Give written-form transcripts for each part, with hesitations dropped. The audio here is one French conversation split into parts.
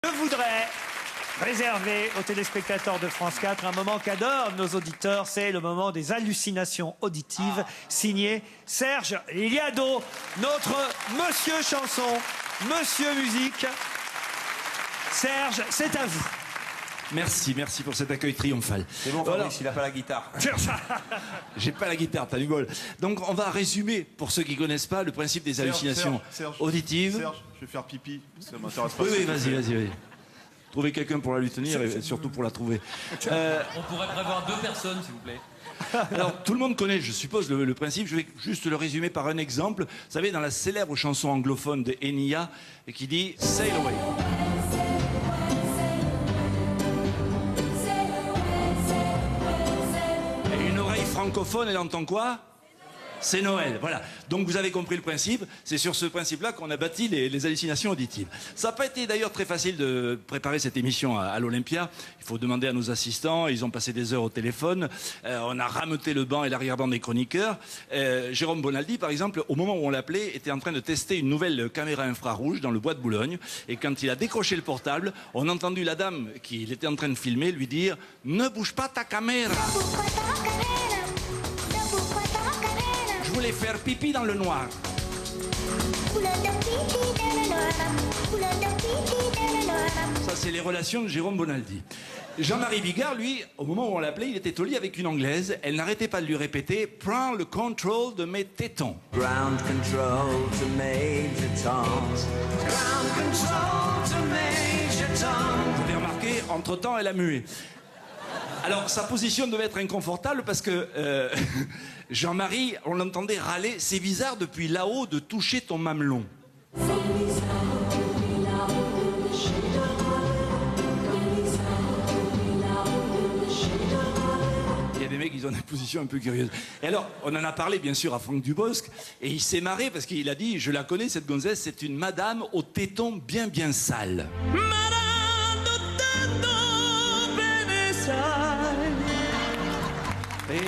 Je voudrais réserver aux téléspectateurs de France 4 un moment qu'adorent nos auditeurs, c'est le moment des hallucinations auditives, signé Serge Liado, notre Monsieur Chanson, Monsieur Musique. Serge, c'est à vous. Merci pour cet accueil triomphal. C'est bon, Fabrice, il n'a pas la guitare. J'ai pas la guitare, t'as du bol. Donc on va résumer, pour ceux qui connaissent pas, le principe des hallucinations auditives. Serge, je vais faire pipi, ça m'intéresse pas. Oui, vas-y. Trouvez quelqu'un pour la lui tenir et surtout pour la trouver. On pourrait prévoir 2 personnes, s'il vous plaît. Alors, tout le monde connaît, je suppose, le principe. Je vais juste le résumer par un exemple. Vous savez, dans la célèbre chanson anglophone de Enya, qui dit « Sail away ». Et une oreille francophone, elle entend quoi ? C'est Noël, voilà. Donc vous avez compris le principe, c'est sur ce principe-là qu'on a bâti les hallucinations auditives. Ça n'a pas été d'ailleurs très facile de préparer cette émission à l'Olympia. Il faut demander à nos assistants, ils ont passé des heures au téléphone, on a rameuté le banc et l'arrière-banc des chroniqueurs. Jérôme Bonaldi, par exemple, au moment où on l'appelait, était en train de tester une nouvelle caméra infrarouge dans le bois de Boulogne. Et quand il a décroché le portable, on a entendu la dame qu'il était en train de filmer lui dire « Ne bouge pas ta caméra !» Je voulais faire pipi dans le noir. Ça, c'est les relations de Jérôme Bonaldi. Jean-Marie Bigard, lui, au moment où on l'appelait, il était au lit avec une Anglaise. Elle n'arrêtait pas de lui répéter « Prends le contrôle de mes tétons ». Ground control to Major Tom. Ground control to Major Tom. Vous avez remarqué, entre-temps, elle a mué. Alors, sa position devait être inconfortable parce que Jean-Marie, on l'entendait râler. C'est bizarre depuis là-haut de toucher ton mamelon. Il y a des mecs qui ont des positions un peu curieuses. Et alors, on en a parlé bien sûr à Franck Dubosc et il s'est marré parce qu'il a dit, je la connais cette gonzesse, c'est une madame aux tétons bien sales. Et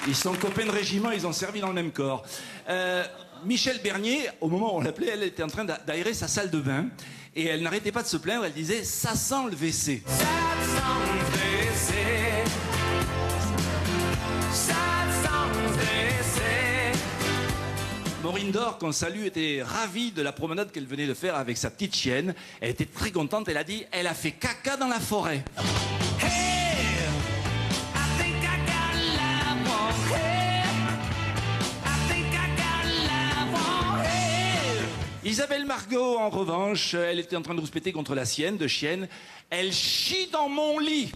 ils sont copains de régiment, ils ont servi dans le même corps. Michel Bernier, au moment où on l'appelait, elle était en train d'aérer sa salle de bain et elle n'arrêtait pas de se plaindre, elle disait « ça sent le WC ». Ça sent le WC. Ça sent le WC. Maureen Dor, qu'on salue, était ravie de la promenade qu'elle venait de faire avec sa petite chienne. Elle était très contente, elle a dit « elle a fait caca dans la forêt ». Isabelle Margot, en revanche, elle était en train de rouspéter contre la sienne, de chienne. Elle chie dans mon lit.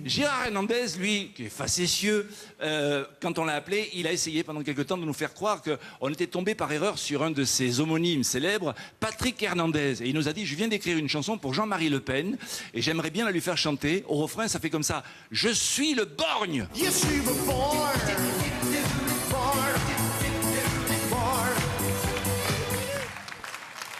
Gérard Hernandez, lui, qui est facétieux, quand on l'a appelé, il a essayé pendant quelque temps de nous faire croire qu'on était tombé par erreur sur un de ses homonymes célèbres, Patrick Hernandez. Et il nous a dit, je viens d'écrire une chanson pour Jean-Marie Le Pen, et j'aimerais bien la lui faire chanter. Au refrain, ça fait comme ça, je suis le borgne.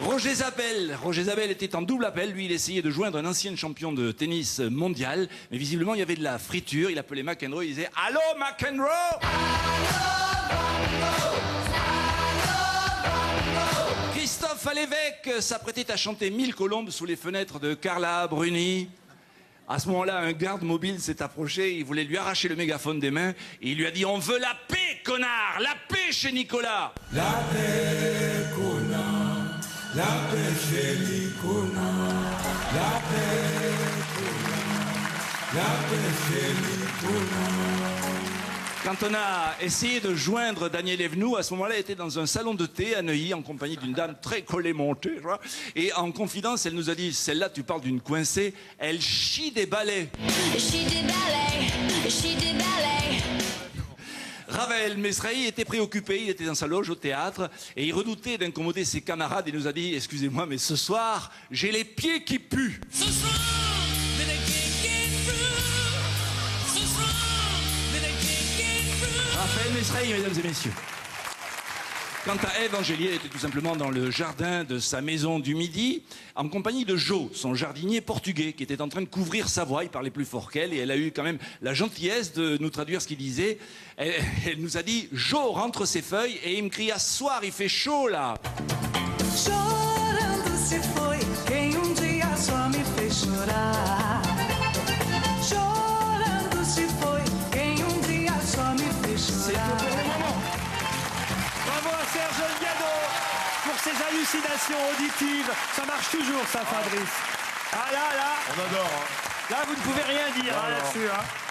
Roger Zabel était en double appel. Lui, il essayait de joindre un ancien champion de tennis mondial. Mais visiblement, il y avait de la friture. Il appelait McEnroe. Il disait « Allô, McEnroe !» Christophe Alévêque s'apprêtait à chanter 1000 colombes sous les fenêtres de Carla Bruni. À ce moment-là, un garde mobile s'est approché. Il voulait lui arracher le mégaphone des mains. Et il lui a dit « On veut la paix, connard! La paix chez Nicolas !» La paix, connard. La paix chez Nicolas, la paix, la paix chez Nicolas. Quand on a essayé de joindre Daniel Evenou, à ce moment-là, elle était dans un salon de thé à Neuilly en compagnie d'une dame très collée-montée. Et en confidence, elle nous a dit, celle-là, tu parles d'une coincée, elle chie des balais. Chie des balais, chie des balais. Raphaël Mesrahi était préoccupé, il était dans sa loge au théâtre et il redoutait d'incommoder ses camarades. Il nous a dit, excusez-moi, mais ce soir, j'ai les pieds qui puent. Ce soir, j'ai les pieds qui puent. Ce soir, j'ai les pieds qui puent. Raphaël Mesrahi, mesdames et messieurs. Quant à Ève Angélier, elle était tout simplement dans le jardin de sa maison du Midi, en compagnie de Joe, son jardinier portugais, qui était en train de couvrir sa voix. Il parlait plus fort qu'elle, et elle a eu quand même la gentillesse de nous traduire ce qu'il disait. Elle nous a dit « Joe rentre ses feuilles » et il me cria « Ce soir, il fait chaud, là !» Chorando se foi quem dia só me fez chorar. Chorando se foi quem dia só me fez chorar. Bravo à Serge Liado pour ses hallucinations auditives. Ça marche toujours, ça, Fabrice. Ah là, On adore. Hein. là, vous ne pouvez rien dire hein, Non, non. là-dessus. Hein.